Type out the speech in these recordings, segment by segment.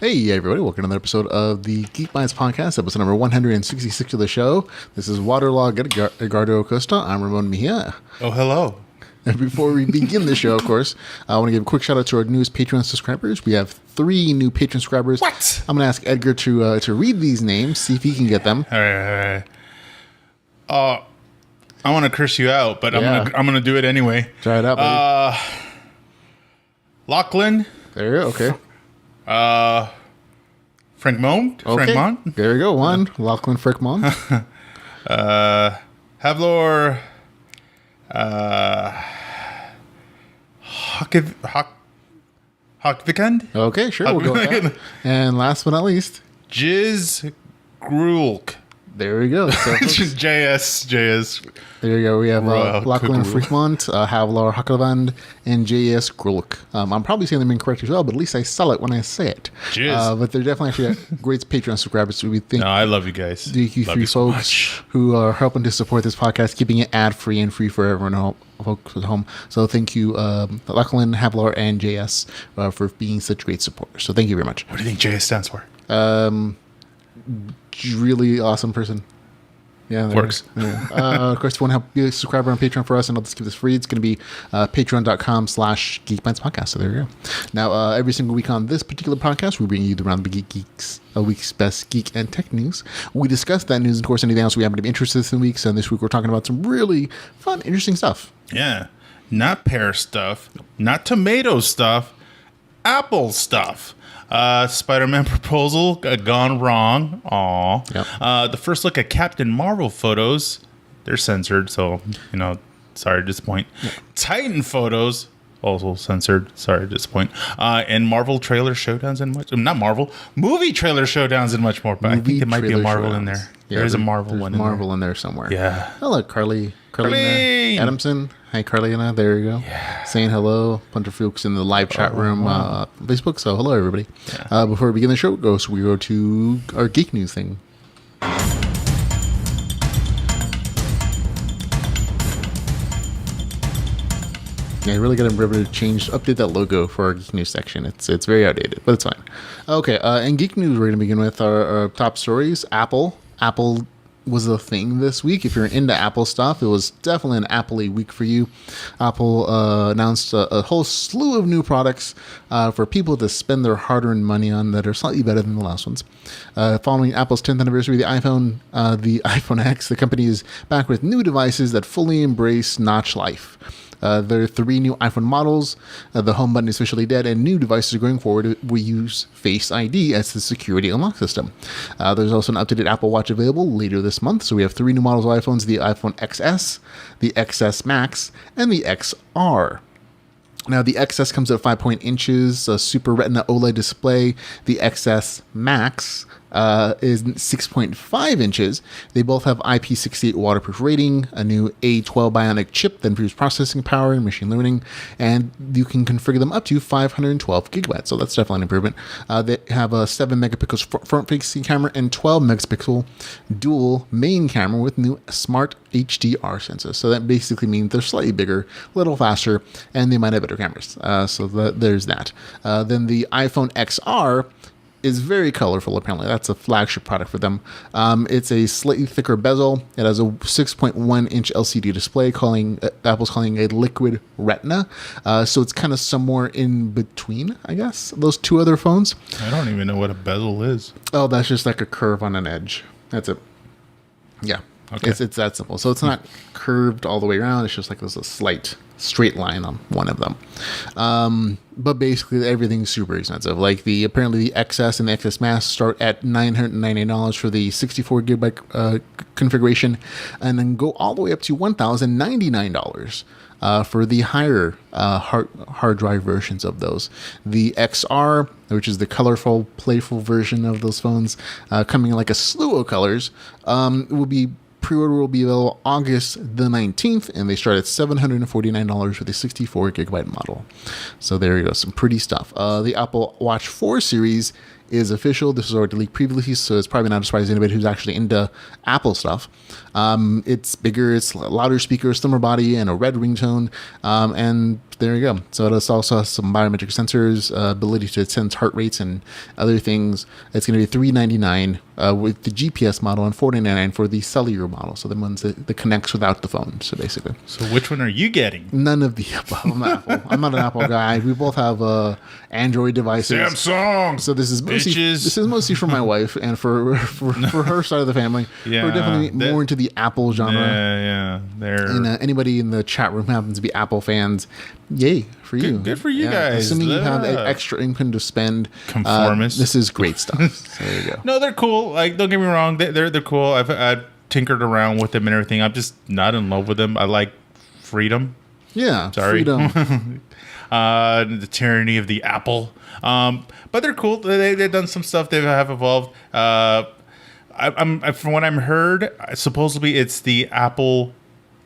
Hey everybody, welcome to another episode of the Geek Bytes podcast, episode number 166 of the show. This is Waterlog Edgardo Acosta. I'm Ramon Mejia. Oh, hello. And before we begin the show, of course, I want to give a quick shout out to our newest Patreon subscribers. We have 3 new Patreon subscribers. What? I'm going to ask Edgar to read these names, see if he can get them. All right. I want to curse you out, but I'm gonna do it anyway. Try it out, baby. Lachlan. There you go, okay. Frankmont. Okay, Frankmont. there you go, one. Lachlan Frickmont. Havlor. Hockvikend. Okay, sure, we'll go with that. And last but not least, Jiz Grulk. there we go. So, JS. there you go. We have Lachlan Kukuruk. Frickmont, Havlar Hakkelavand, and J.S. Grulk. I'm probably saying them incorrect as well, but at least I sell it when I say it. Jizz. But they're definitely actually great Patreon subscribers. So we thank No, I love you guys. you Love three you so folks much. who are helping to support this podcast, keeping it ad-free and free for everyone folks at home. So thank you, Lachlan, Havlar, and J.S. For being such great supporters. So thank you very much. What do you think JS stands for? Really awesome person. Yeah, there Works. yeah. Of course, if you want to help be a subscriber on Patreon for us and I'll just keep this free, it's going to be patreon.com/geekbindspodcast. Podcast. So there you go. Now, every single week on this particular podcast, we bring you the Roundup of Geeks, a week's best geek and tech news. We discuss that news and, of course, anything else we happen to be interested in weeks. And this week, we're talking about some really fun, interesting stuff. Yeah. Not pear stuff, not tomato stuff, apple stuff. Spiderman proposal gone wrong. Aw. Yep. The first look at Captain Marvel photos, they're censored, so, sorry to disappoint. Yep. Titan photos, also censored, sorry to disappoint. And Marvel trailer showdowns and much. Not Marvel, movie trailer showdowns and much more. But I think there might be a Marvel in there. Yeah, there's a Marvel one in there. Marvel in there somewhere. Yeah. Oh, look, Carly Adamson. Hi, Carlina. There you go. Yeah. Saying hello. Bunch of folks in the live chat room, Facebook. So hello, everybody. Yeah. Before we begin the show, we go to our geek news thing. Yeah, I really got to remember to update that logo for our geek news section. It's very outdated, but it's fine. Okay, in geek news, we're going to begin with our top stories. Apple was a thing this week. If you're into Apple stuff, it was definitely an Apple-y week for you. Apple announced a whole slew of new products for people to spend their hard-earned money on that are slightly better than the last ones. Following Apple's 10th anniversary of the iPhone X, the company is back with new devices that fully embrace notch life. There are 3 new iPhone models. The home button is officially dead, and new devices going forward will use Face ID as the security unlock system. There's also an updated Apple Watch available later this month. So we have 3 new models of iPhones: the iPhone XS, the XS Max, and the XR. Now, the XS comes at 5.0 inches, a Super Retina OLED display. The XS Max is 6.5 inches. They both have IP68 waterproof rating, a new A12 Bionic chip that improves processing power and machine learning, and you can configure them up to 512 gigabytes. So that's definitely an improvement. They have a 7 megapixel front-facing camera and 12 megapixel dual main camera with new smart HDR sensors. So that basically means they're slightly bigger, a little faster, and they might have better cameras. So there's that. Then the iPhone XR is very colorful, apparently. That's a flagship product for them. It's a slightly thicker bezel. It has a 6.1-inch LCD display, Apple's calling a liquid retina. So it's kind of somewhere in between, I guess, those 2 other phones. I don't even know what a bezel is. Oh, that's just like a curve on an edge. That's it. Yeah. Okay. It's that simple. So it's not curved all the way around. It's just like there's a slight straight line on one of them. But basically everything's super expensive. Like apparently the XS and the XS Max start at $999 for the 64 gigabyte configuration, and then go all the way up to $1,099 for the higher hard drive versions of those. The XR, which is the colorful, playful version of those phones, coming in like a slew of colors, pre-order will be available August the 19th, and they start at $749 for the 64 gigabyte model. So there you go, some pretty stuff. The Apple Watch 4 series is official. This was already leaked previously, so it's probably not a surprise to anybody who's actually into Apple stuff. It's bigger, it's louder speakers, slimmer body, and a red ringtone, and there you go. So it also has some biometric sensors, ability to sense heart rates and other things. It's going to be $399 with the GPS model and $499 for the cellular model. So the ones that connects without the phone. So basically, So which one are you getting? none of the above. I'm not an Apple guy. We both have Android devices. Samsung. So this is mostly Bitches. this is mostly for my wife and for her side of the family. Yeah, We're definitely that- more into the Apple genre. Yeah. They're And anybody in the chat room happens to be Apple fans, yay for you. good for you guys. Assuming you have Yeah. extra income to spend, Conformist. this is great stuff. So there you go. No, they're cool. Like, don't get me wrong, they're cool. I've tinkered around with them and everything. I'm just not in love with them. I like freedom. Yeah, Sorry. freedom. The tyranny of the Apple. But they're cool. They've done some stuff. They have evolved. From what I'm heard, supposedly it's the Apple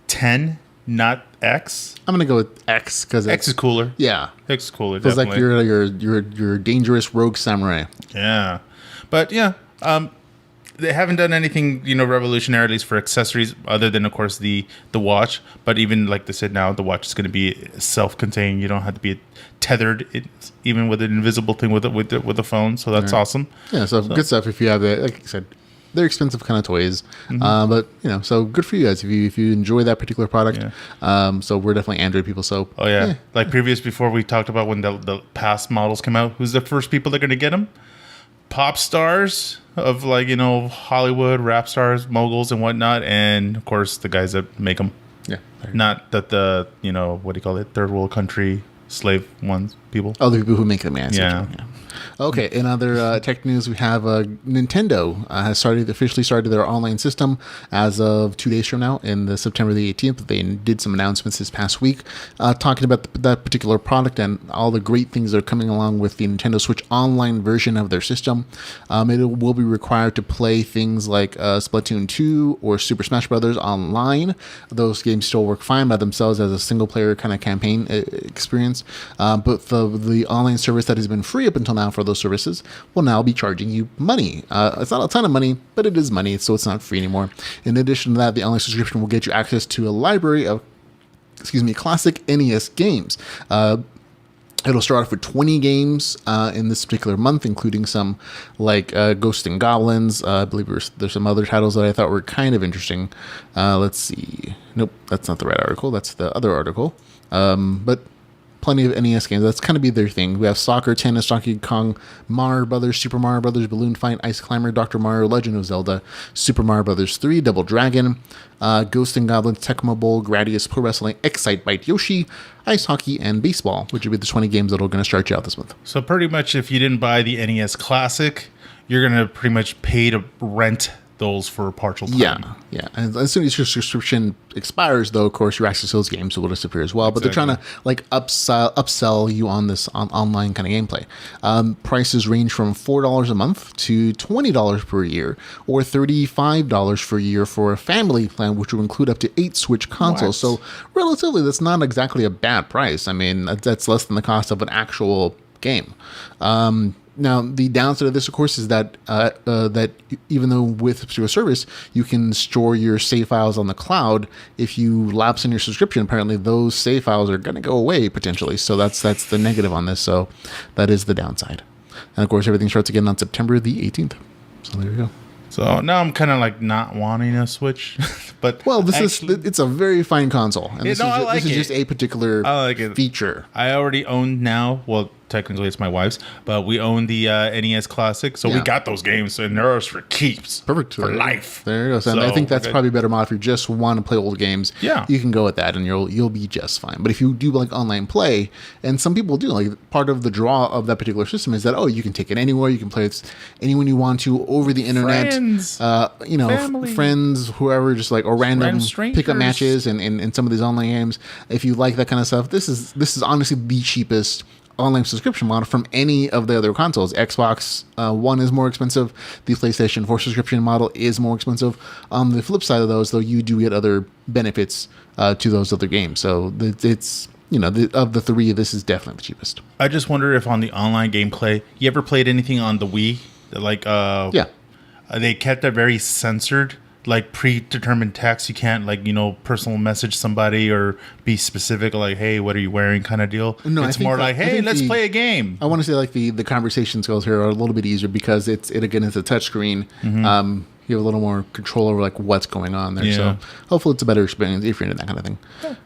10, not X. I'm gonna go with X because X is cooler. yeah. X is cooler. Feels like Definitely. you're a dangerous rogue samurai. Yeah, but yeah, they haven't done anything, revolutionary, at least for accessories, other than of course the watch. But even like they said, now the watch is going to be self-contained. You don't have to be tethered, even with an invisible thing with the phone. So that's awesome. Yeah, so good stuff if you have it. Like I said, they're expensive kind of toys, but so good for you guys if you enjoy that particular product. Yeah. So we're definitely Android people. So Oh yeah, like before we talked about when the past models came out. Who's the first people that are going to get them? Pop stars of Hollywood, rap stars, moguls, and whatnot, and of course the guys that make them. yeah. Not that the what do you call it, third world country slave ones people. Oh, the people who make them, man. Yeah. Okay, in other tech news, we have Nintendo has officially started their online system as of 2 days from now, in the September the 18th. They did some announcements this past week talking about that particular product and all the great things that are coming along with the Nintendo Switch online version of their system. It will be required to play things like Splatoon 2 or Super Smash Bros. Online. Those games still work fine by themselves as a single-player kind of campaign experience, but the online service that has been free up until now for those services will now be charging you money. It's not a ton of money, but it is money, so it's not free anymore. In addition to that, the online subscription will get you access to a library of classic NES games. It'll start off with 20 games in this particular month, including some like Ghosts and Goblins. I believe there's some other titles that I thought were kind of interesting. Let's see. Nope, that's not the right article. That's the other article. But plenty of NES games. That's kind of be their thing. We have Soccer, Tennis, Donkey Kong, Mario Brothers, Super Mario Brothers, Balloon Fight, Ice Climber, Dr. Mario, Legend of Zelda, Super Mario Brothers 3, Double Dragon, Ghost and Goblins, Tecmo Bowl, Gradius, Pro Wrestling, Excite Bite Yoshi, Ice Hockey, and Baseball, which would be the 20 games that are going to start you out this month. So pretty much, if you didn't buy the NES Classic, you're gonna pretty much pay to rent those for a partial time. Yeah. And as soon as your subscription expires, though, of course, your access to those games will disappear as well. But they're trying to like upsell you on this online kind of gameplay. Prices range from $4 a month to $20 per year, or $35 per year for a family plan, which will include up to 8 Switch consoles. What? So relatively, that's not exactly a bad price. I mean, that's less than the cost of an actual game. Now, the downside of this, of course, is that that even though with a particular service, you can store your save files on the cloud, if you lapse in your subscription, apparently those save files are going to go away potentially. So that's the negative on this. So that is the downside. And of course, everything starts again on September the 18th. So there you go. So now I'm kind of like not wanting a Switch, but Well, it's a very fine console, and this is just a particular I like it. feature. I already own now. Well, technically it's my wife's, but we own the NES Classic, so we Yeah. got those games, and they're ours for keeps. Perfect for life. There you go. So I think that's probably a better model if you just want to play old games. Yeah. You can go with that, and you'll be just fine. But if you do like online play, and some people do, like part of the draw of that particular system is that you can take it anywhere, you can play with anyone you want to over the internet. Friends. Family. Friends, whoever, just like or random strangers. pickup matches and some of these online games. If you like that kind of stuff, this is honestly the cheapest online subscription model from any of the other consoles. Xbox One is more expensive. The PlayStation 4 subscription model is more expensive. On the flip side of those, though, you do get other benefits to those other games. So it's of the three, this is definitely the cheapest. I just wonder if on the online gameplay, you ever played anything on the Wii? Like, Yeah. they kept it very censored. like predetermined text. You can't like personal message somebody or be specific like, hey, what are you wearing kind of deal. No, it's more like, hey, let's play a game. I want to say like the conversation skills here are a little bit easier because it's a touchscreen. You have a little more control over like what's going on there. So hopefully it's a better experience if you're into that kind of thing.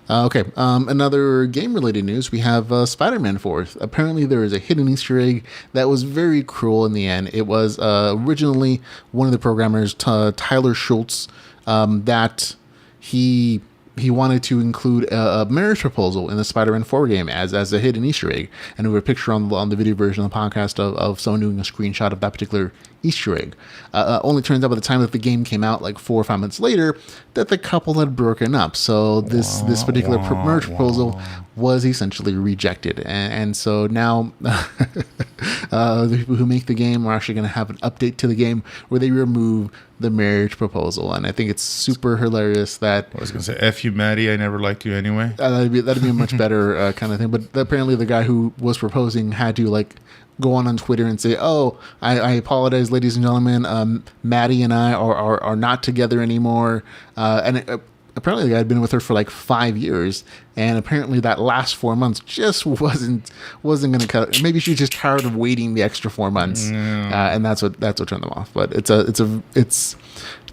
Okay. Another game related news. We have Spider-Man 4. Apparently there is a hidden Easter egg that was very cruel in the end. It was originally one of the programmers, Tyler Schultz, that he wanted to include a marriage proposal in the Spider-Man 4 game as a hidden Easter egg. And we have a picture on the video version of the podcast of someone doing a screenshot of that particular Easter egg. Only turns out by the time that the game came out, like 4 or 5 months later, that the couple had broken up. So this particular marriage proposal was essentially rejected. And so now the people who make the game are actually going to have an update to the game where they remove the marriage proposal. And I think it's super hilarious that... I was going to say, F you, Maddie, I never liked you anyway. That'd be a much better kind of thing. But apparently the guy who was proposing had to like go on Twitter and say, oh, I apologize, ladies and gentlemen. Maddie and I are not together anymore. Apparently the guy had been with her for like 5 years, and apparently that last 4 months just wasn't going to cut it. Maybe she was just tired of waiting the extra 4 months, and that's what turned them off. But it's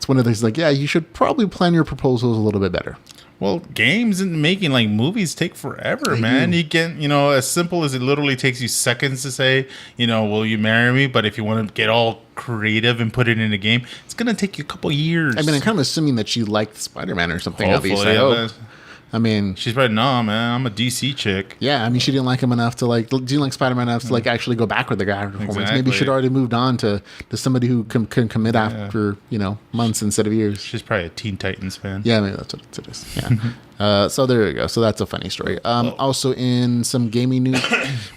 one of those like, yeah, you should probably plan your proposals a little bit better. Well, games and making like movies take forever, man. You can, as simple as it literally takes you seconds to say, will you marry me? But if you want to get all creative and put it in a game, it's going to take you a couple years. I mean, I'm kind of assuming that you liked Spider-Man or something. Hopefully, I mean, she's probably, no, man, I'm a DC chick. Yeah, I mean, she didn't like him enough to like. Didn't like Spider-Man enough to like actually go back with the guy. Exactly. Maybe she'd already moved on to somebody who can commit after months instead of years. She's probably a Teen Titans fan. Yeah, maybe that's what it is. Yeah. So there you go. So that's a funny story. Also in some gaming news,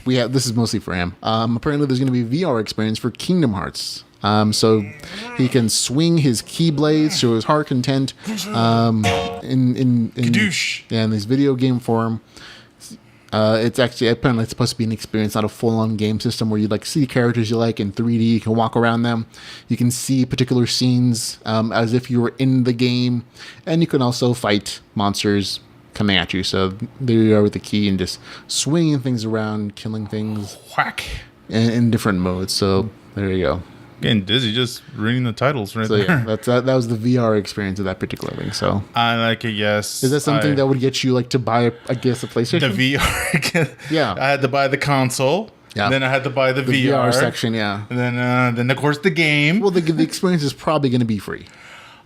we have, this is mostly for him. Apparently there's going to be VR experience for Kingdom Hearts. So he can swing his keyblades to his heart content in this video game form. It's actually apparently it's supposed to be an experience, not a full-on game system where you like see characters you like in 3D. You can walk around them. You can see particular scenes as if you were in the game, and you can also fight monsters coming at you. So there you are with the key and just swinging things around, killing things, whack, in different modes. So there you go. Getting dizzy just reading the titles right there. Yeah, that was the VR experience of that particular thing. So I like it. Yes. Is that something that would get you like to buy a PlayStation? The VR. Yeah. I had to buy the console. Yeah. Then I had to buy the VR section. Yeah. And then of course the game. Well, the experience is probably going to be free.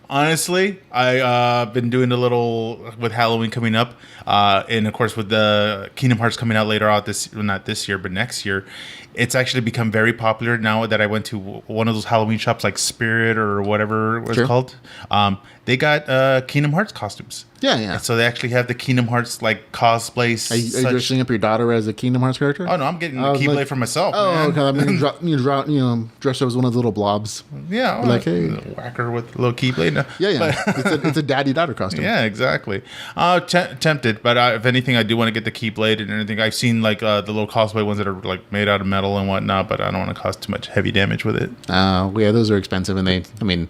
Honestly, I've been doing a little with Halloween coming up, and of course with the Kingdom Hearts coming out later on not this year, but next year. It's actually become very popular now that I went to one of those Halloween shops like Spirit or whatever it was called. They got Kingdom Hearts costumes. Yeah, yeah. And so they actually have the Kingdom Hearts like cosplay. Are you dressing up your daughter as a Kingdom Hearts character? Oh no, I'm getting the Keyblade for myself. Oh, man. okay. I mean, dress up as one of the little blobs. Yeah, like hey, whack her with a little Keyblade. Yeah. It's a daddy-daughter costume. Yeah, exactly. Tempted, but if anything, I do want to get the Keyblade and everything. I've seen like the little cosplay ones that are like made out of metal and whatnot, but I don't want to cause too much heavy damage with it. Yeah, those are expensive, and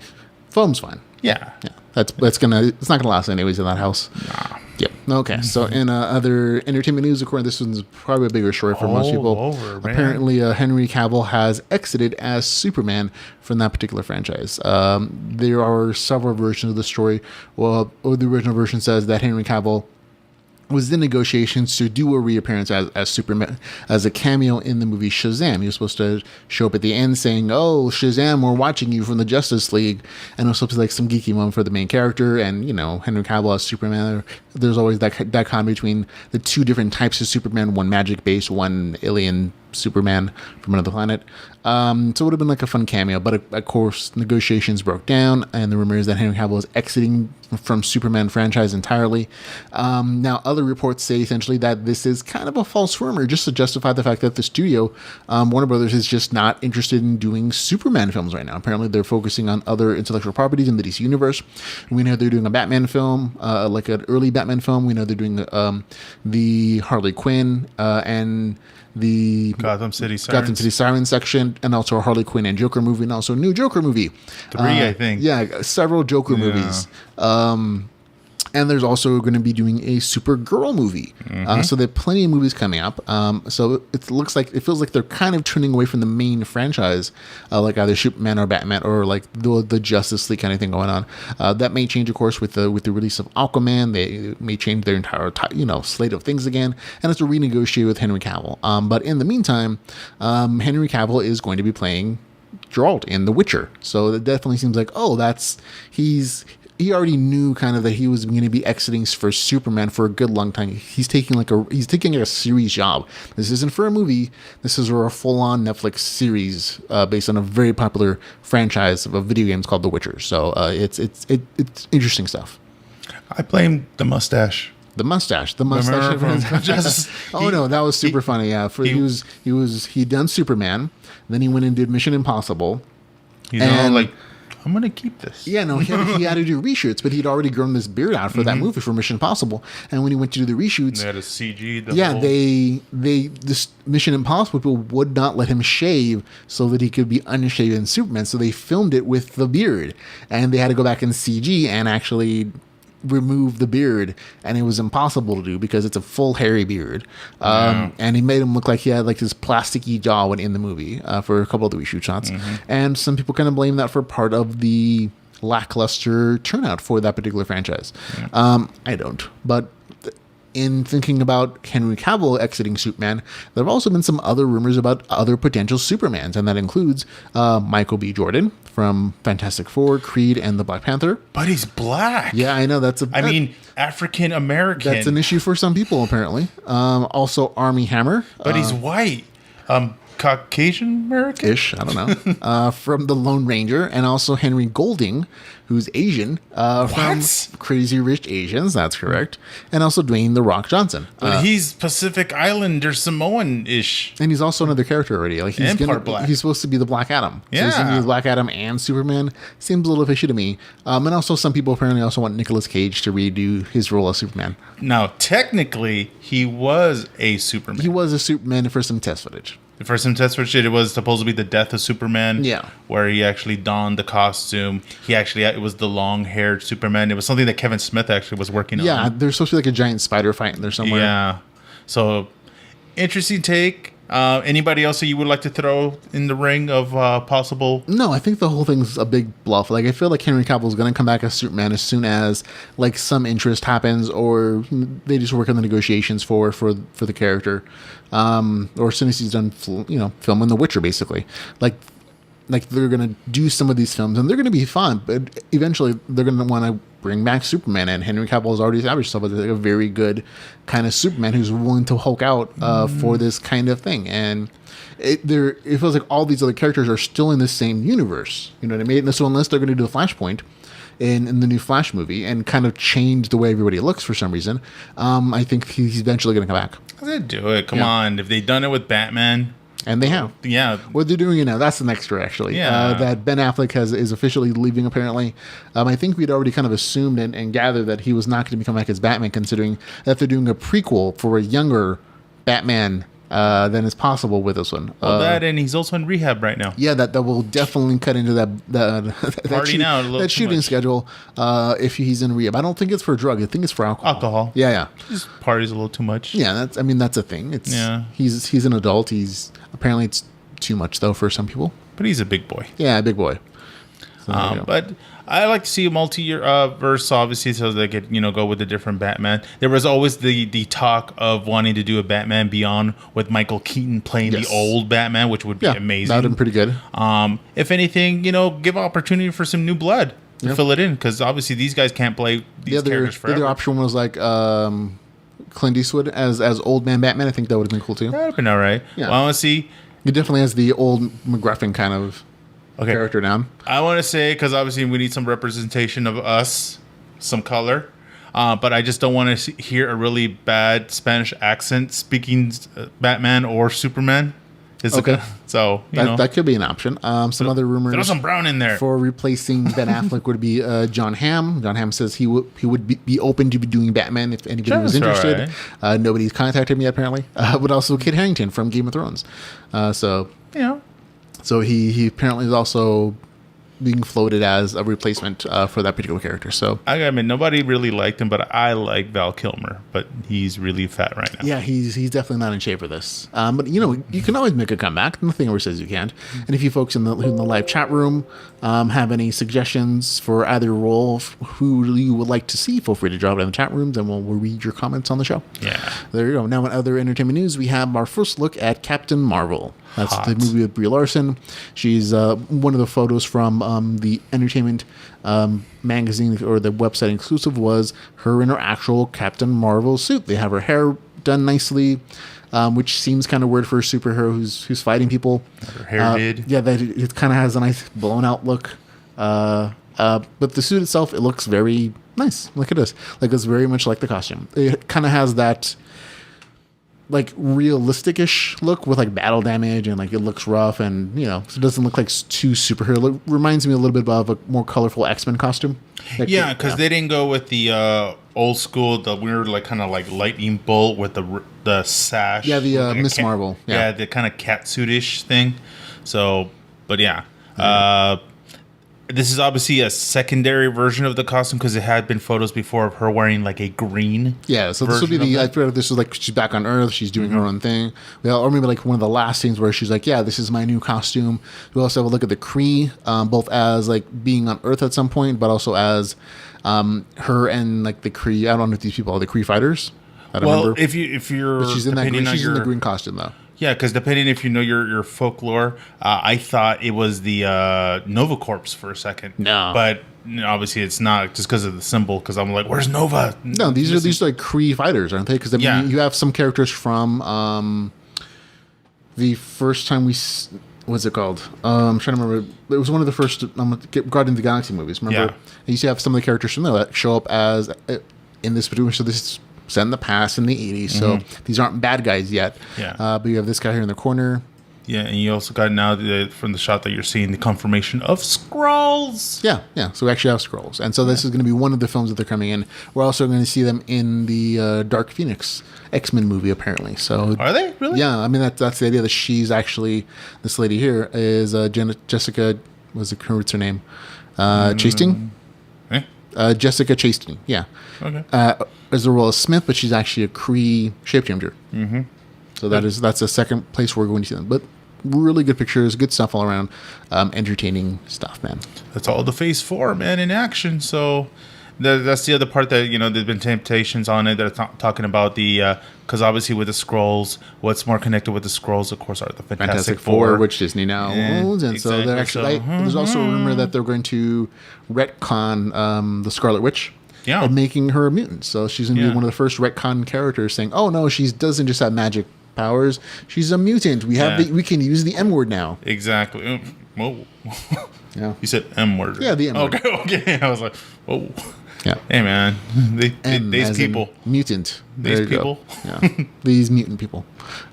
foam's fine. Yeah. It's not gonna last anyways in that house. Nah. Yep. Okay. So in other entertainment news, according this one's probably a bigger story for most people. Apparently, Henry Cavill has exited as Superman from that particular franchise. There are several versions of the story. Well, the original version says that Henry Cavill was in negotiations to do a reappearance as Superman, as a cameo in the movie Shazam. He was supposed to show up at the end saying, "Oh, Shazam, we're watching you from the Justice League," and it was supposed to be like some geeky moment for the main character. And Henry Cavill as Superman. There's always that con between the two different types of Superman: one magic based, one alien Superman from another planet. So it would have been like a fun cameo, but of course negotiations broke down, and the rumor is that Henry Cavill is exiting from Superman franchise entirely. Now other reports say essentially that this is kind of a false rumor just to justify the fact that the studio, Warner Brothers, is just not interested in doing Superman films right now. Apparently they're focusing on other intellectual properties in the DC universe. We know they're doing a Batman film, like an early Batman Batman film. We know they're doing the Harley Quinn and the Gotham City Sirens section, and also a Harley Quinn and Joker movie, and also a new Joker movie. 3, I think. Yeah, several Joker movies. And there's also going to be doing a Supergirl movie. So there are plenty of movies coming up. So it feels like they're kind of turning away from the main franchise, like either Superman or Batman or like the Justice League kind of thing going on. That may change, of course, with the release of Aquaman. They may change their entire slate of things again, and it's to renegotiate with Henry Cavill. But in the meantime, Henry Cavill is going to be playing Geralt in The Witcher. So it definitely seems like, he already knew kind of that he was going to be exiting for Superman for a good long time. He's taking a series job. This isn't for a movie. This is for a full-on Netflix series based on a very popular franchise of video games called The Witcher. So it's interesting stuff. I blame the mustache. The mustache. No, that was super funny. Yeah, he'd done Superman, then he went and did Mission Impossible. He's all like, I'm going to keep this. Yeah, no, he had to do reshoots, but he'd already grown this beard out for that movie for Mission Impossible. And when he went to do the reshoots, they had a CG. This Mission Impossible people would not let him shave so that he could be unshaven Superman. So they filmed it with the beard, and they had to go back in CG and actually remove the beard, and it was impossible to do because it's a full hairy beard. And he made him look like he had like this plasticky jaw when in the movie for a couple of the reshoot shots. And some people kind of blame that for part of the lackluster turnout for that particular franchise. I don't, but in thinking about Henry Cavill exiting Superman, there have also been some other rumors about other potential Supermans, and that includes Michael B. Jordan from Fantastic Four, Creed, and the Black Panther. But he's black. Yeah, I know. African American. That's an issue for some people, apparently. Also, Armie Hammer. But he's white. Caucasian American? Ish, I don't know. From The Lone Ranger, and also Henry Golding, who's Asian. From Crazy Rich Asians, that's correct. And also Dwayne The Rock Johnson. But he's Pacific Islander Samoan-ish. And he's also another character already. Like part black. He's supposed to be the Black Adam. Yeah. So he's going to be Black Adam and Superman. Seems a little fishy to me. And also some people apparently also want Nicolas Cage to redo his role as Superman. Now, technically, he was a Superman. He was a Superman for some test footage. For some test footage, it was supposed to be the death of Superman. Yeah. Where he actually donned the costume. It was the long-haired Superman. It was something that Kevin Smith actually was working on. Yeah, there's supposed to be like a giant spider fight in there somewhere. Yeah. So, interesting take. Anybody else that you would like to throw in the ring of possible? No, I think the whole thing's a big bluff. Like, I feel like Henry Cavill is going to come back as Superman as soon as like some interest happens, or they just work on the negotiations for the character, or as soon as he's done, filming The Witcher, basically. Like they're going to do some of these films, and they're going to be fun, but eventually they're going to want to bring back Superman, and Henry Cavill has already established himself as like a very good kind of Superman who's willing to Hulk out for this kind of thing. And it feels like all these other characters are still in the same universe. You know what I mean? So unless they're going to do a Flashpoint in the new Flash movie and kind of change the way everybody looks for some reason, I think he's eventually going to come back. They do it. Come on. If they've done it with Batman. And they have. Yeah. What they're doing, that's the next story, actually. Yeah. That Ben Affleck is officially leaving, apparently. I think we'd already kind of assumed and gathered that he was not going to become back as Batman, considering that they're doing a prequel for a younger Batman than is possible with this one. Well, and he's also in rehab right now. Yeah, that will definitely cut into that shooting schedule if he's in rehab. I don't think it's for drug. I think it's for alcohol. Yeah. Just parties a little too much. Yeah, that's a thing. He's an adult. Apparently it's too much though for some people. But he's a big boy. Yeah, a big boy. So, but I like to see a multi-year verse, obviously, so they could go with a different Batman. There was always the talk of wanting to do a Batman Beyond with Michael Keaton playing the old Batman, which would be amazing. That would have been pretty good. If anything, give opportunity for some new blood to fill it in, because obviously these guys can't play these characters forever. The other option was like Clint Eastwood as old man Batman. I think that would have been cool too. That would have been all right. Yeah. Well, I want to see. He definitely has the old McGruffin kind of character down. I want to say, because obviously we need some representation of us, some color, but I just don't want to hear a really bad Spanish accent speaking Batman or Superman. It's Okay. So, you know. That could be an option. Some other rumors. Throw some brown in there. For replacing Ben Affleck would be John Hamm. John Hamm says he would be open to be doing Batman if anybody was interested. Right. Nobody's contacted me apparently. But also Kit Harington from Game of Thrones. So he apparently is also being floated as a replacement for that particular character. So I mean, nobody really liked him, but I like Val Kilmer, but he's really fat right now. Yeah, he's definitely not in shape for this. But you can always make a comeback. Nothing ever says you can't. And if you folks in the live chat room have any suggestions for either role, who you would like to see, feel free to drop it in the chat rooms, and we'll read your comments on the show. Yeah. There you go. Now, in other entertainment news, we have our first look at Captain Marvel. That's the movie with Brie Larson. She's one of the photos from the entertainment magazine or the website exclusive was her in her actual Captain Marvel suit. They have her hair done nicely, which seems kind of weird for a superhero who's fighting people. Her hair did. Yeah, it kind of has a nice blown out look. But the suit itself, it looks very nice. Like it is. Like it's very much like the costume. It kind of has that like realistic-ish look with like battle damage and like it looks rough and it doesn't look like too superhero. It reminds me a little bit of a more colorful X-Men costume. Because they didn't go with the old school, the weird like kind of like lightning bolt with the sash. Yeah, the like Miss Marvel. Yeah, the kind of catsuit-ish thing. So, but yeah. This is obviously a secondary version of the costume because it had been photos before of her wearing like a green. Yeah, so this would be I feel like this is like she's back on Earth, she's doing her own thing. Or maybe like one of the last scenes where she's like, yeah, this is my new costume. We also have a look at the Kree, both as like being on Earth at some point, but also as her and like the Kree. I don't know if these people are the Kree fighters. I don't remember. If you're, but she's in the green costume though. Yeah, because depending if you know your folklore, I thought it was the Nova Corps for a second. No, but obviously it's not just because of the symbol. Because I'm like, where's Nova? No, these are like Kree fighters, aren't they? Because you have some characters from the first time what's it called? I'm trying to remember. It was one of the first Guardians of the Galaxy movies. Remember? Yeah. You used to have some of the characters from there that show up as in this particular. So this is set in the past in the 80s, so these aren't bad guys yet. Yeah. But you have this guy here in the corner. Yeah, and you also got now from the shot that you're seeing the confirmation of Skrulls. Yeah. So we actually have Skrulls, and so this is going to be one of the films that they're coming in. We're also going to see them in the Dark Phoenix X-Men movie, apparently. So are they really? Yeah, I mean that's the idea that she's actually this lady here is Jessica. What's her name? Chastain. Jessica Chastain. Yeah. Okay. As the role of Smith, but she's actually a Kree shapechanger. Mm-hmm. So that's the second place we're going to see them. But really good pictures, good stuff all around, entertaining stuff, man. That's all the Phase 4, man, in action. So that's the other part that there's been temptations on it. They're talking about the because obviously with the Skrulls, what's more connected with the Skrulls, of course, are the Fantastic Four, which Disney now owns, and exactly. So they're actually. There's also a rumor that they're going to retcon the Scarlet Witch. Yeah. And making her a mutant. So she's going to be one of the first retcon characters saying, oh, no, she doesn't just have magic powers. She's a mutant. We we can use the M word now. Exactly. Whoa. Yeah. You said M word. Yeah, the M word. Okay. I was like, whoa. Yeah. Hey, man. These people. Mutant. These people. Yeah. These mutant people.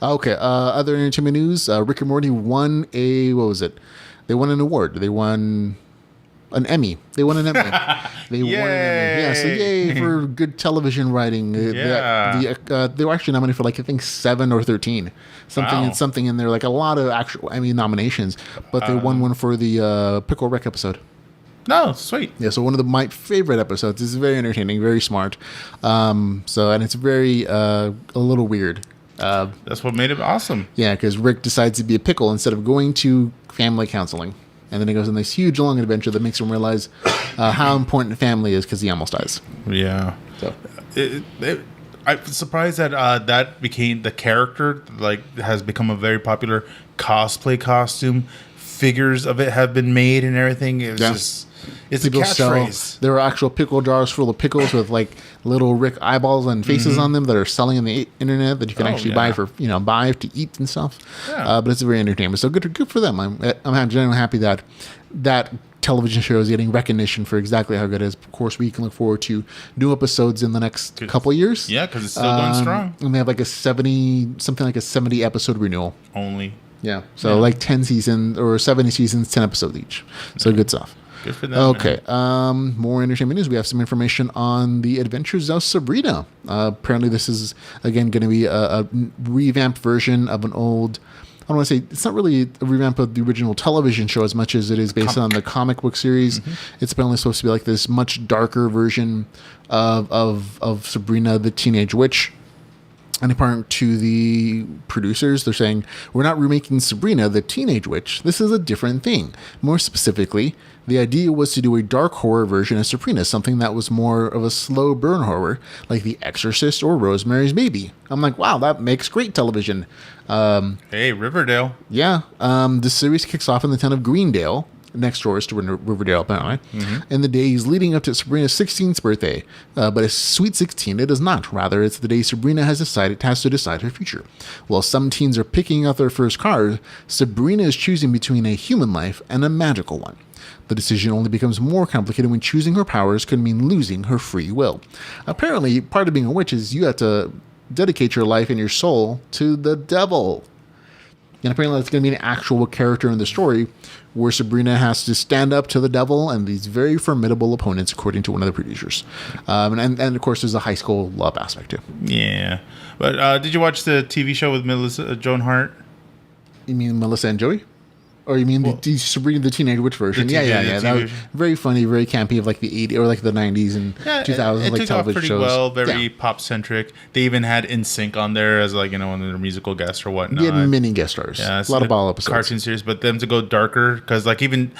Okay. Other entertainment news. Rick and Morty won what was it? They won an award. They won an Emmy. They won an Emmy. Won an Emmy. Yeah, so yay for good television writing. Yeah. They were actually nominated for I think 7 or 13. Something in there, like a lot of actual Emmy nominations. But they won one for the Pickle Rick episode. No, sweet. Yeah, so one of my favorite episodes. This is very entertaining, very smart. And it's very a little weird. That's what made it awesome. Yeah, because Rick decides to be a pickle instead of going to family counseling. And then he goes on this huge long adventure that makes him realize how important family is because he almost dies. Yeah. So I'm surprised that that became the character, has become a very popular cosplay costume. Figures of it have been made and everything. It's a catchphrase. There are actual pickle jars full of pickles with little Rick eyeballs and faces on them that are selling on the internet that you can actually buy for buy to eat and stuff. Yeah. But it's very entertaining. So good for them. I'm genuinely happy that television show is getting recognition for exactly how good it is. Of course, we can look forward to new episodes in the next couple of years. Yeah, because it's still going strong. And they have something like a 70 episode renewal. Only. Yeah. So like 10 seasons or 70 seasons, 10 episodes each. So good stuff. Good for them. Okay. More entertainment news. We have some information on the Adventures of Sabrina. Apparently, this is again going to be a revamped version of an old. I don't want to say it's not really a revamp of the original television show as much as it is based on the comic book series. It's apparently supposed to be like this much darker version of Sabrina the Teenage Witch. And according to the producers, they're saying, we're not remaking Sabrina the Teenage Witch. This is a different thing. More specifically, the idea was to do a dark horror version of Sabrina, something that was more of a slow burn horror, like The Exorcist or Rosemary's Baby. I'm like, wow, that makes great television. Hey, Riverdale. Yeah. The series kicks off in the town of Greendale, next door is to Riverdale, apparently, in the days leading up to Sabrina's 16th birthday. But a sweet 16 it is not. Rather, it's the day Sabrina has to decide her future. While some teens are picking up their first cars, Sabrina is choosing between a human life and a magical one. The decision only becomes more complicated when choosing her powers could mean losing her free will. Apparently, part of being a witch is you have to dedicate your life and your soul to the devil. And apparently that's going to be an actual character in the story where Sabrina has to stand up to the devil and these very formidable opponents, according to one of the producers. And of course, there's a high school love aspect, too. Yeah. But did you watch the TV show with Melissa Joan Hart? You mean Melissa and Joey? Or you mean the Sabrina the Teenage Witch version? Yeah. That was very funny, very campy of like the 80s or like the 90s and 2000s it like took television off pretty shows. well, very pop centric. They even had NSYNC on there as like, one of their musical guests or whatnot. They had many guest stars. Yeah, a lot of ball episodes. Cartoon series, but them to go darker, because like even,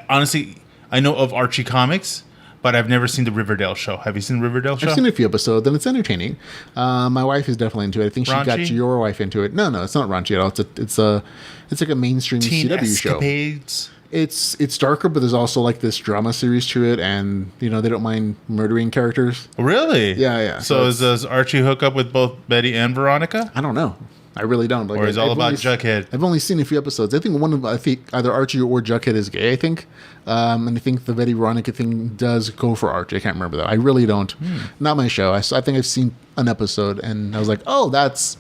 honestly, I know of Archie comics, but I've never seen the Riverdale show. Have you seen the Riverdale show? I've seen a few episodes, and it's entertaining. My wife is definitely into it. I think she Raunchy? got your wife into it. No, it's not raunchy at all. It's like a mainstream Teen CW escapades. show. It's darker, but there's also like this drama series to it, and they don't mind murdering characters. Really? Yeah. So does Archie hook up with both Betty and Veronica? I don't know. I really don't. Like, Or is it all about Jughead? I've only seen a few episodes. I think either Archie or Jughead is gay, I think. And I think the Betty Veronica thing does go for Archie. I can't remember, though. I really don't. Not my show. I think I've seen an episode, and I was like, oh, that's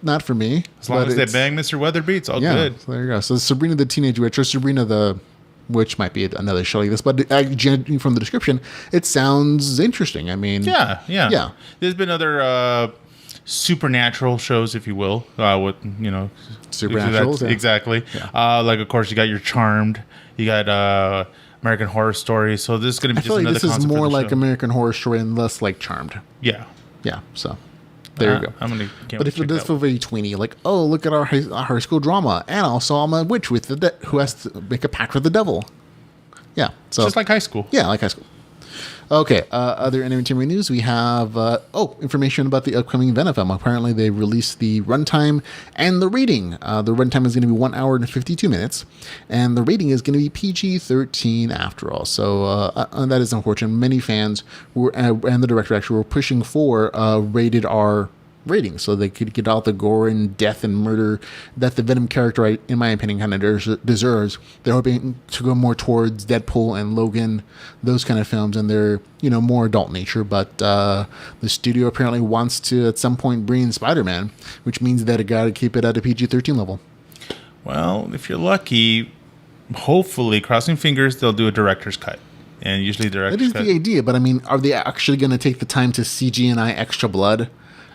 not for me. As long as they bang Mr. Weatherby, it's all good. So there you go. So Sabrina the Teenage Witch, or Sabrina the Witch might be another show like this. But from the description, it sounds interesting. I mean... Yeah. There's been other... supernatural shows, if you will, with Supernaturals, yeah. Exactly. Yeah. Like of course you got your Charmed, you got American Horror Story. So this is going to be just another. This is more like show. American Horror Story and less like Charmed. Yeah. So there you go. But if it does feel very tweeny, like look at our high school drama, and also I'm a witch with who has to make a pact with the devil. Yeah. So just like high school. Yeah, like high school. Okay, other entertainment news, we have, information about the upcoming Venom film. Apparently, they released the runtime and the rating. The runtime is going to be 1 hour and 52 minutes, and the rating is going to be PG-13 after all. So, that is unfortunate. Many fans and the director actually were pushing for rated R rating so they could get all the gore and death and murder that the Venom character, in my opinion, kind of deserves. They're hoping to go more towards Deadpool and Logan, those kind of films, and they're more adult nature. But the studio apparently wants to at some point bring in Spiderman, which means that it got to keep it at a PG-13 level. Well, if you're lucky, hopefully, crossing fingers, they'll do a director's cut. And usually director's cut. That is the idea, but I mean, are they actually going to take the time to CGI extra blood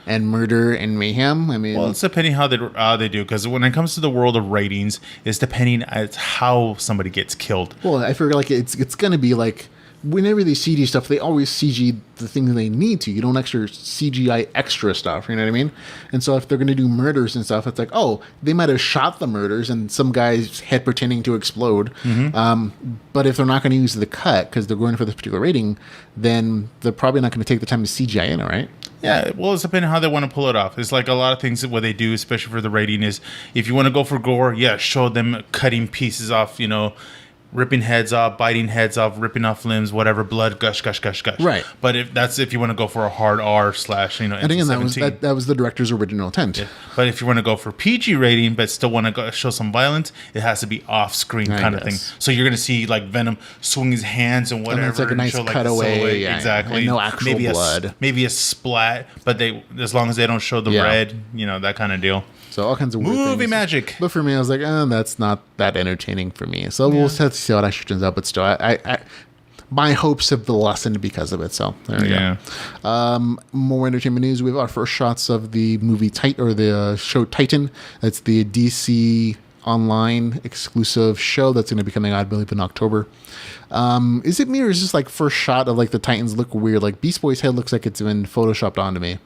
and murder and mayhem? I mean, well, it's depending how they do, because when it comes to the world of ratings, it's depending on how somebody gets killed. Well, I figure like it's going to be like whenever they CG stuff, they always CG the things they need to. You don't extra CGI extra stuff. You know what I mean? And so if they're going to do murders and stuff, it's like, they might have shot the murders and some guy's head pretending to explode. But if they're not going to use the cut because they're going for this particular rating, then they're probably not going to take the time to CGI in it, right? Yeah, well, it's depending on how they want to pull it off. It's like a lot of things that what they do, especially for the rating, is if you want to go for gore, show them cutting pieces off, ripping heads off, biting heads off, ripping off limbs, whatever, blood, gush. Right. But if you want to go for a hard R / and again, that was the director's original intent. Yeah. But if you want to go for PG rating, but still want to show some violence, it has to be off-screen kind of thing. So you're going to see like Venom swing his hands and whatever. And it's like a nice show, cutaway. Exactly. And no actual blood. Maybe a splat, but as long as they don't show the red, that kind of deal. So all kinds of weird Movie things. magic. But for me, I was like, that's not that entertaining for me. So we'll have to see how that actually turns out. But still, my hopes have lessened because of it. So there we go. More entertainment news. We have our first shots of the movie the show Titan. That's the DC online exclusive show that's going to be coming out, I believe, in October. Is it me, or is this like first shot of like the Titans look weird? Like Beast Boy's head looks like it's been photoshopped onto me.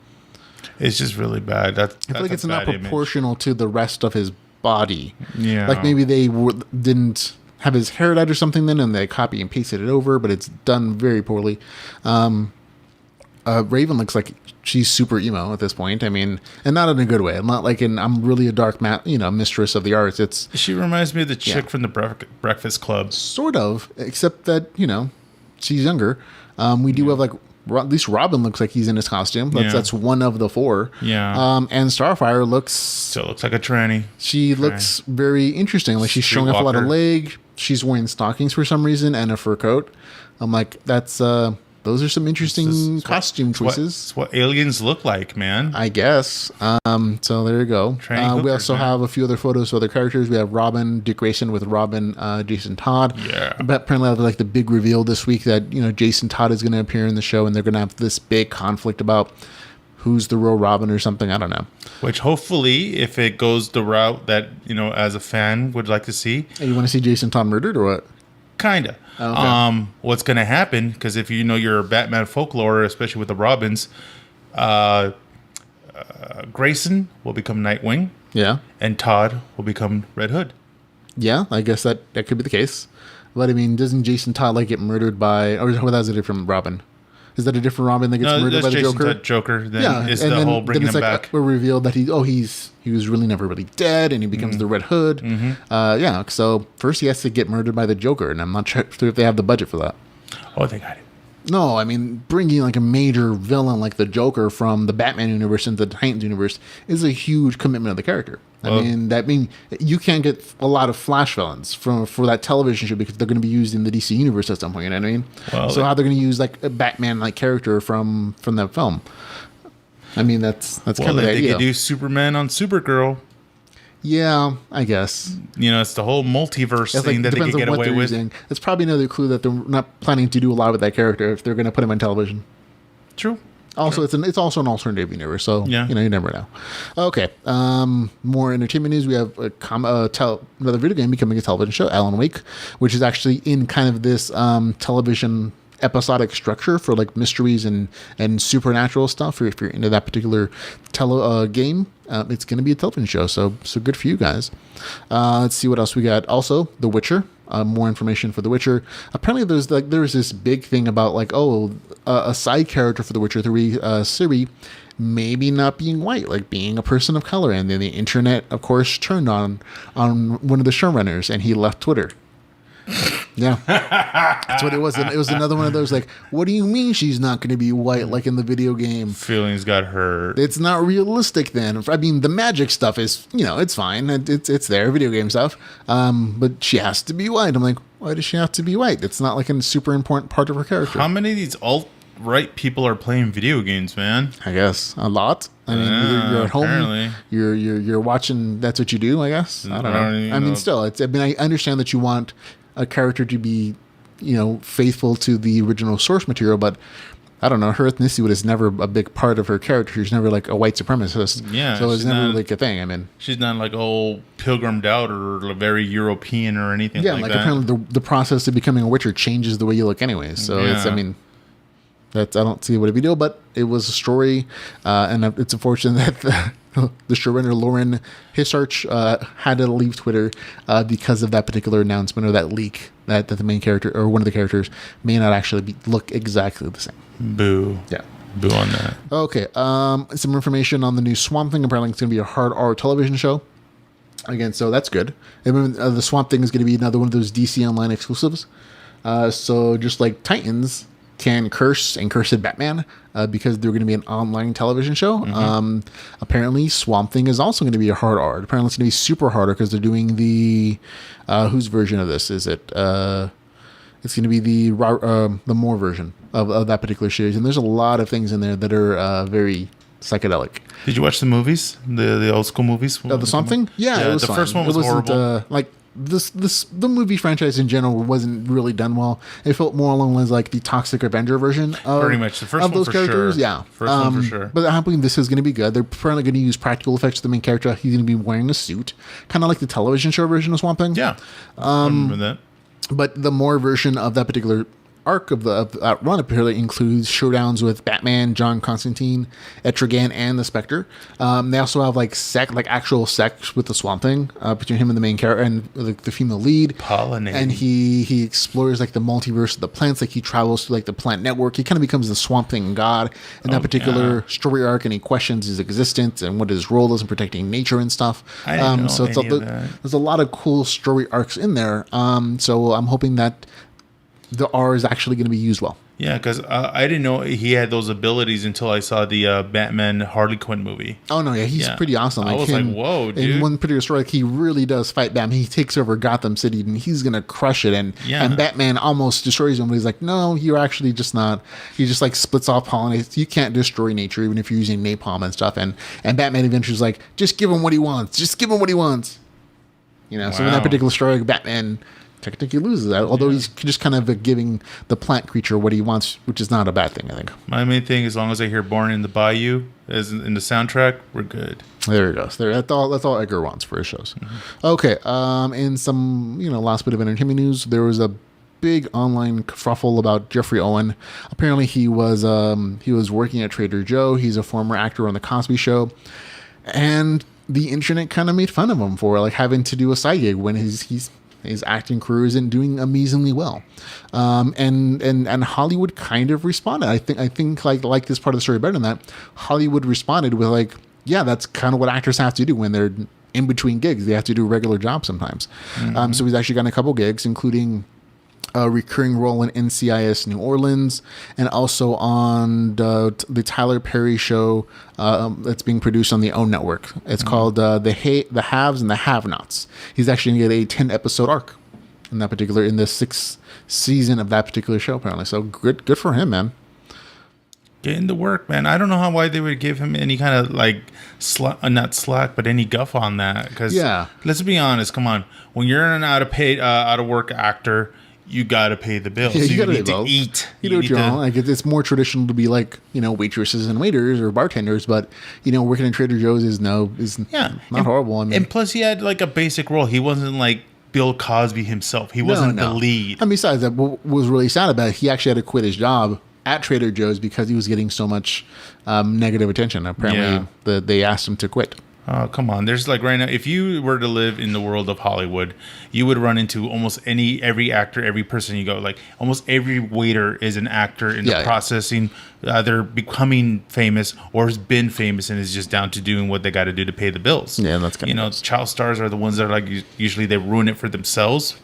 It's just really bad. I feel like it's not proportional to the rest of his body. Yeah. Like maybe they didn't have his hair dyed or something then, and they copy and pasted it over, but it's done very poorly. Raven looks like she's super emo at this point. I mean, and not in a good way. I'm not like I'm really a dark mistress of the arts. She reminds me of the chick from the Breakfast Club. Sort of, except that, she's younger. We do have like, at least Robin looks like he's in his costume. That's one of the four. Yeah. And Starfire still looks like a tranny. She looks very interesting. Like she's showing off a lot of leg. She's wearing stockings for some reason and a fur coat. I'm like, those are some interesting costume choices. It's what aliens look like, man. I guess. So there you go. We also have a few other photos of other characters. We have Robin, Dick Grayson with Robin, Jason Todd. Yeah. But apparently, like the big reveal this week that Jason Todd is going to appear in the show, and they're going to have this big conflict about who's the real Robin or something. I don't know. Which hopefully, if it goes the route that as a fan would like to see. And you want to see Jason Todd murdered or what? Kinda. Okay. What's going to happen? Because if your Batman folklore, especially with the Robins, Grayson will become Nightwing. Yeah. And Todd will become Red Hood. Yeah, I guess that could be the case. But I mean, doesn't Jason Todd get murdered by? Or that's a different Robin? Is that a different Robin that gets murdered by the Jason Joker? Todd Joker. Then is the whole bringing him back. We're revealed that he was really never really dead, and he becomes the Red Hood. Mm-hmm. So first he has to get murdered by the Joker, and I'm not sure if they have the budget for that. Oh, they got it. No, I mean, bringing a major villain like the Joker from the Batman universe into the Titans universe is a huge commitment of the character. I mean, you can't get a lot of Flash villains for that television show because they're going to be used in the DC universe at some point. You know what I mean? So how they're going to use a Batman character from that film? I mean, that's kind of the idea. They could do Superman on Supergirl. Yeah, I guess. It's the whole multiverse thing that they could get away with. It's probably another clue that they're not planning to do a lot with that character if they're going to put him on television. True. Also, it's also an alternative universe, so you never know. Okay, more entertainment news. We have another video game becoming a television show, Alan Wake, which is actually in kind of this television episodic structure for mysteries and supernatural stuff. Or if you're into that particular game, it's going to be a television show. So good for you guys. Let's see what else we got. Also, The Witcher. More information for The Witcher. Apparently, there's this big thing about a side character for The Witcher 3, Ciri, maybe not being white, being a person of color, and then the internet, of course, turned on one of the showrunners, and he left Twitter. Yeah, that's what it was. It was another one of those what do you mean she's not going to be white like in the video game? Feelings got hurt. It's not realistic then. I mean, the magic stuff is, it's fine. It's there, video game stuff. But she has to be white. I'm like, why does she have to be white? It's not a super important part of her character. How many of these alt-right people are playing video games, man? I guess a lot. I mean, you're at home. Apparently. You're watching. That's what you do. I guess. I don't know. I mean, still, I understand that you want a character to be, faithful to the original source material, but I don't know, her ethnicity was never a big part of her character. She's never a white supremacist. Yeah. So it's never a thing. I mean, she's not old pilgrimed out or very European or anything like that. Apparently the process of becoming a Witcher changes the way you look anyways. So I don't see what a big deal, but it was a story, and it's unfortunate that the showrunner Lauren Hisarch had to leave Twitter because of that particular announcement or that leak that the main character or one of the characters may not actually look exactly the same. Boo. Yeah. Boo on that. Okay. Some information on the new Swamp Thing. Apparently it's going to be a hard R television show. Again, so that's good. And the Swamp Thing is going to be another one of those DC Online exclusives. So just like Titans can curse and curse at Batman because they're going to be an online television show. Mm-hmm. Apparently, Swamp Thing is also going to be a hard R. Apparently, it's going to be super harder because they're doing the whose version of this is it? It's going to be the Moore version of that particular series, and there's a lot of things in there that are very psychedelic. Did you watch the movies? The old school movies? The Swamp Thing? Yeah, it was the fun. first one was horrible. Like the movie franchise in general wasn't really done well. It felt more along the lines like the Toxic Avenger version of pretty much the first of one those for characters. sure. Yeah, First one for sure. But I'm hoping this is going to be good. They're probably going to use practical effects for the main character. He's going to be wearing a suit, kind of like the television show version of Swamp Thing. Yeah, I remember that. But the more version of that particular arc of that run apparently includes showdowns with Batman, John Constantine, Etrigan, and the Spectre. They also have like actual sex with the Swamp Thing between him and the main character and the female lead. Pollinating. And he explores like the multiverse of the plants. Like he travels through like the plant network. He kind of becomes the Swamp Thing god in that particular story arc, and he questions his existence and what his role is in protecting nature and stuff. I didn't know so any of that. There's a lot of cool story arcs in there. So I'm hoping that the R is actually going to be used well. Yeah, because I didn't know he had those abilities until I saw the Batman Harley Quinn movie. Oh no, yeah, he's pretty awesome. I was like, whoa, dude! In one particular story, like, he really does fight Batman. He takes over Gotham City and he's gonna crush it. And Batman almost destroys him. But he's like, no, you're actually just not. He just like splits off pollinates. You can't destroy nature even if you're using napalm and stuff. And Batman eventually is like, just give him what he wants. Just give him what he wants. You know. Wow. So in that particular story, Batman technically loses that, although he's just kind of giving the plant creature what he wants, which is not a bad thing, I think. My main thing, as long as I hear "Born in the Bayou" as in the soundtrack, we're good. There it goes. That's all Edgar wants for his shows. Mm-hmm. Okay. In some last bit of entertainment news, there was a big online kerfuffle about Jeffrey Owen. Apparently, he was working at Trader Joe. He's a former actor on the Cosby Show, and the internet kind of made fun of him for like having to do a side gig when his acting career isn't doing amazingly well, and Hollywood kind of responded. I think like this part of the story better than that. Hollywood responded with like, yeah, that's kind of what actors have to do when they're in between gigs. They have to do a regular job sometimes. Mm-hmm. So he's actually gotten a couple gigs, including a recurring role in NCIS New Orleans, and also on the Tyler Perry show that's being produced on the OWN network. It's called The Haves and the Have-Nots. He's actually going to get a 10-episode arc in the 6th season of that particular show, apparently. So good for him, man. Getting to work, man. I don't know why they would give him any kind of like not slack, but any guff on that. Because let's be honest, come on, when you're an out of work actor, you gotta pay the bills. Yeah, you need to eat. You know what you're on. Like it's more traditional to be like waitresses and waiters or bartenders, but working at Trader Joe's is not horrible. I mean, and plus he had like a basic role. He wasn't like Bill Cosby himself. He wasn't the lead. And besides that, what was really sad about it, he actually had to quit his job at Trader Joe's because he was getting so much negative attention. Apparently, they asked him to quit. Oh, come on. There's like right now, if you were to live in the world of Hollywood, you would run into almost every actor, every person you go. Like almost every waiter is an actor in the processing, either becoming famous or has been famous and is just down to doing what they got to do to pay the bills. Yeah, that's kind of child stars are the ones that are like usually they ruin it for themselves.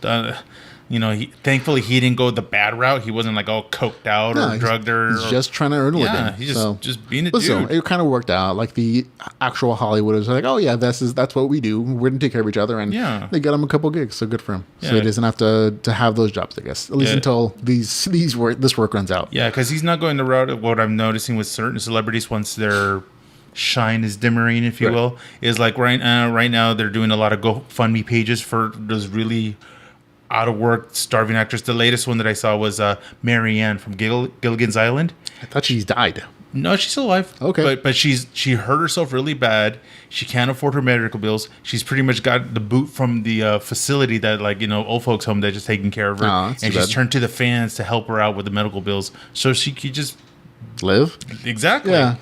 Thankfully he didn't go the bad route. He wasn't like all coked out or drugged He's just trying to earn a living. Yeah, he's just being a dude. It kind of worked out. Like the actual Hollywood was like, oh yeah, that's what we do. We're gonna take care of each other, and they got him a couple gigs, so good for him. Yeah. So he doesn't have to have those jobs, I guess, at least until this work runs out. Yeah, because he's not going the route of what I'm noticing with certain celebrities once their shine is dimmering, if you will, is like right now they're doing a lot of GoFundMe pages for those really out of work, starving actors. The latest one that I saw was Marianne from Gilligan's Island. I thought she's died. No, she's still alive. Okay, but she hurt herself really bad. She can't afford her medical bills. She's pretty much got the boot from the facility that old folks home that's just taking care of her, and she's turned to the fans to help her out with the medical bills so she could just live. Exactly. Yeah.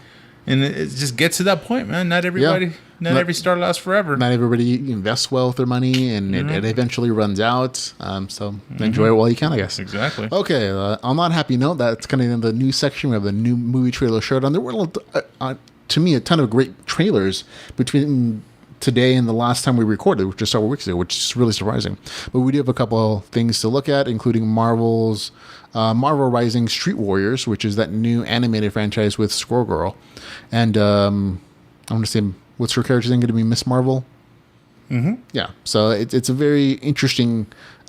And it just gets to that point, man. Not everybody, not every star lasts forever. Not everybody invests well with their money, and it eventually runs out. So enjoy it while you can, I guess. Exactly. Okay. On that happy note, that's kind of in the news section. We have the new movie trailer showdown. There were, to me, a ton of great trailers between today and the last time we recorded, which is several weeks ago, which is really surprising. But we do have a couple of things to look at, including Marvel Rising Street Warriors, which is that new animated franchise with Squirrel Girl. And I want to say, what's her character's name going to be? Miss Marvel? Mm-hmm. Yeah. So it's a very interesting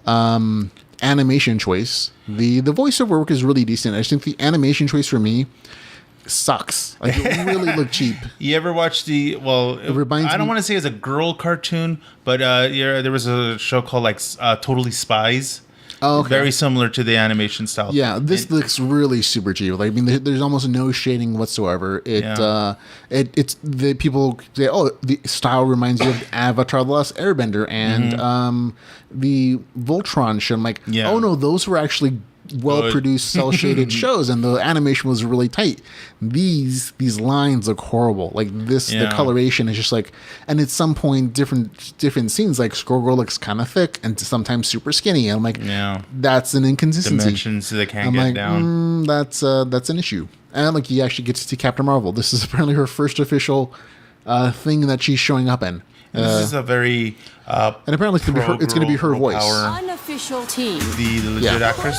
animation choice. The voiceover work is really decent. I just think the animation choice for me sucks. Like it really looked cheap. You ever watch the? Well, reminds I don't me- want to say it's a girl cartoon, but yeah, there was a show called like Totally Spies. Oh, okay. Very similar to the animation style. Yeah, this looks really super cheap. Like, I mean, there's almost no shading whatsoever. It's the people say, oh, the style reminds you of Avatar: The Last Airbender and the Voltron show. I'm like, Yeah. oh no, those were actually well produced, cell shaded shows, and the animation was really tight. These lines look horrible. Like this, the Yeah. coloration is just like, and at some point, different scenes, like Squirrel looks kind of thick and sometimes super skinny. And I'm like, Yeah. that's an inconsistency. Dimensions they can't I'm get like, down. that's an issue. And like, you actually get to see Captain Marvel. This is apparently her first official thing that she's showing up in. This is a very And apparently it's going to be her voice. Unofficial team. The legit Yeah. actress.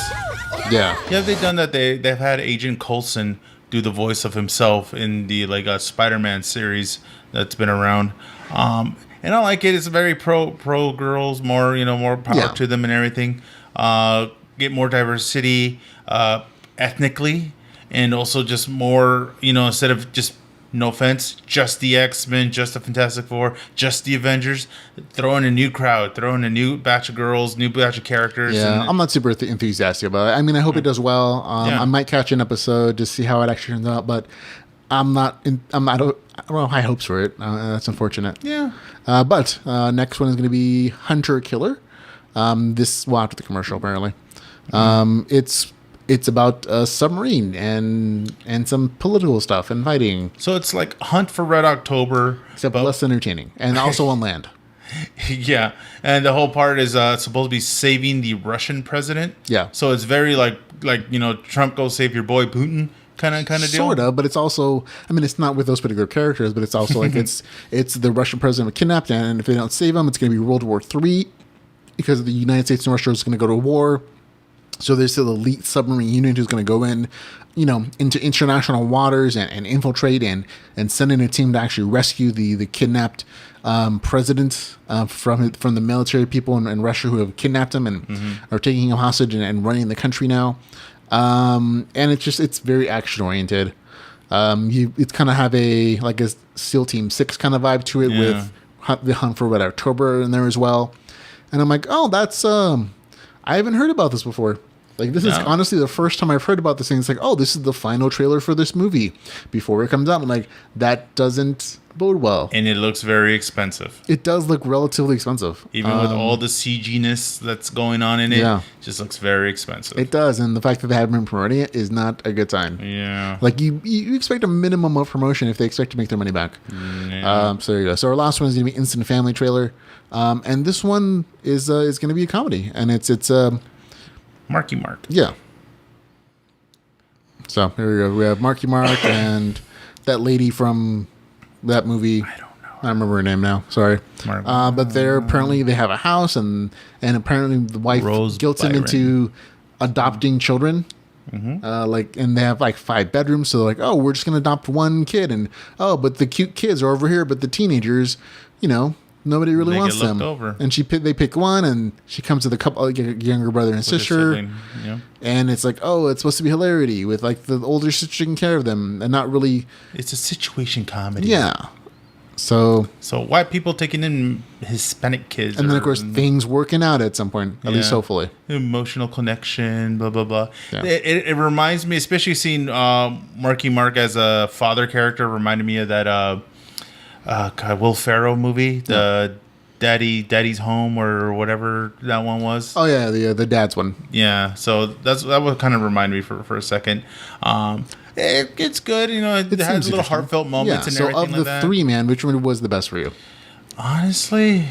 Yeah. Yeah, they've done that. They've had Agent Coulson do the voice of himself in the Spider-Man series that's been around. And I like it. It's very pro girls, more more power Yeah. to them and everything. Get more diversity ethnically, and also just more instead of just. No offense, just the X-Men, just the Fantastic Four, just the Avengers. Throw in a new crowd, throw in a new batch of girls, new batch of characters. Yeah, and I'm not super enthusiastic about it. I mean, I hope it does well. Yeah. I might catch an episode to see how it actually turns out, but I don't have high hopes for it. That's unfortunate. Yeah. But next one is going to be Hunter Killer. This after the commercial apparently. It's about a submarine and some political stuff and fighting. So it's like Hunt for Red October. Except but- less entertaining. And also on land. Yeah, and the whole part is supposed to be saving the Russian president. Yeah. So it's very like Trump go save your boy Putin kind of deal. Sort of, but it's also, I mean, it's not with those particular characters, but it's also like it's the Russian president kidnapped, and if they don't save him, it's going to be World War III because the United States and Russia is going to go to war. So there's still elite submarine unit who's going to go in, into international waters and infiltrate and send in a team to actually rescue the kidnapped president from the military people in Russia who have kidnapped him and are taking him hostage and running the country now. And it's very action oriented. It's kind of have a SEAL Team 6 kind of vibe to it with the Hunt for Red October in there as well. And I'm like, oh, that's I haven't heard about this before. Like, this is honestly the first time I've heard about this thing. It's like, oh, this is the final trailer for this movie before it comes out. I'm like, that doesn't bode well. And it looks very expensive. It does look relatively expensive. Even with all the CG-ness that's going on in it, Yeah. just looks very expensive. It does. And the fact that they haven't been promoting it is not a good sign. Yeah. Like, you expect a minimum of promotion if they expect to make their money back. Yeah. So there you go. So our last one is going to be Instant Family trailer. And this one is going to be a comedy. And it's Marky Mark. yeah. So here we go. We have Marky Mark and that lady from that movie. I don't know. I don't remember her name now. Sorry. But they have a house and apparently the wife Rose guilts him Byron. into adopting children. And they have 5 bedrooms. So they're like, oh, we're just going to adopt one kid. And, oh, but the cute kids are over here. But the teenagers, nobody really They wants get looked them. over. And they pick one and she comes with a couple, younger brother and With his sister. sibling, yeah. And it's like, oh, it's supposed to be hilarity with the older sister taking care of them and not really. It's a situation comedy. Yeah. So white people taking in Hispanic kids. and then of course things working out at some point, at least Yeah. hopefully. Emotional connection, blah blah blah. Yeah. It reminds me, especially seeing Marky Mark as a father character, reminded me of that Will Ferrell movie, the Daddy's Home or whatever that one was. Oh yeah, the dad's one. Yeah, so that would kind of remind me for a second. It's good, it has seems little interesting. heartfelt moments and so everything of like the that. 3, man, which one was the best for you? Honestly,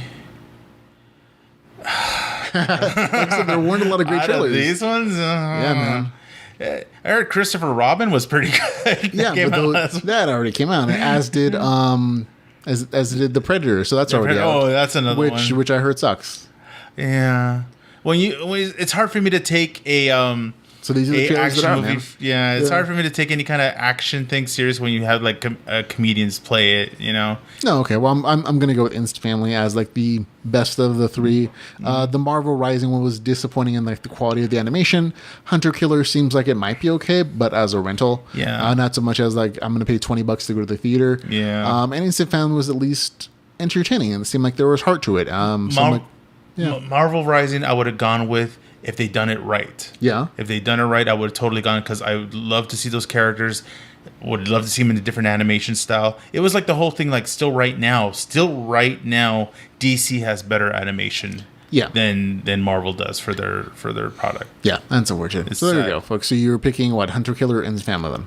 Like I said, there weren't a lot of great out of trailers. these ones, Yeah, man. I heard Christopher Robin was pretty good. Yeah, Came but out last that already came out, as did as did the Predator. So that's already out. Oh, that's another which one. I heard sucks. Yeah. It's hard for me to take a So these are the a trailers that action are, movie. man. Yeah, it's Yeah. hard for me to take any kind of action thing serious when you have like comedians play it. You know. No, okay. Well, I'm gonna go with Instant Family as like the best of the three. The Marvel Rising one was disappointing in like the quality of the animation. Hunter Killer seems like it might be okay, but as a rental, Yeah. not so much as like I'm gonna pay $20 to go to the theater. Yeah. And Instant Family was at least entertaining and it seemed like there was heart to it. So I'm like, yeah. Marvel Rising, I would have gone with if they done it right. Yeah. If they done it right, I would have totally gone because I would love to see those characters. Would love to see them in a different animation style. It was like the whole thing, like still right now, DC has better animation. Yeah. Than Marvel does for their product. Yeah, that's unfortunate. It's So there you sad. go, folks. So you're picking what, Hunter Killer or Instant Family then?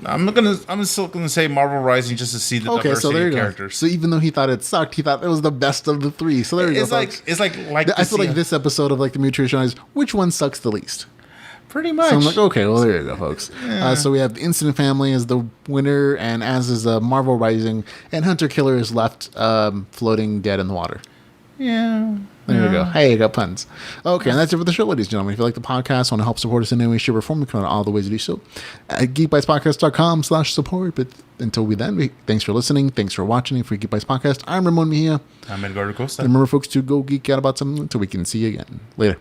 I'm still gonna say Marvel Rising just to see the Okay, so diversity there of you go. characters. So even though he thought it sucked, he thought it was the best of the three. So there you go, folks. It's like I to feel see like this episode of like the Mutation is which one sucks the least. pretty much. So I'm like, okay, well there you go, folks. So we have Instant Family as the winner, and as is Marvel Rising, and Hunter Killer is left floating dead in the water. Yeah. There you go. Hey, you got puns. Okay, and that's it for the show, ladies and gentlemen. If you like the podcast, want to help support us in any way, shape, or form, you can go to all the ways to do so at geekbytespodcast.com/support. But until thanks for listening. Thanks for watching. For Geek Bytes Podcast, I'm Ramon Mejia. I'm Edgardo Acosta. And remember, folks, to go geek out about something until we can see you again. Later.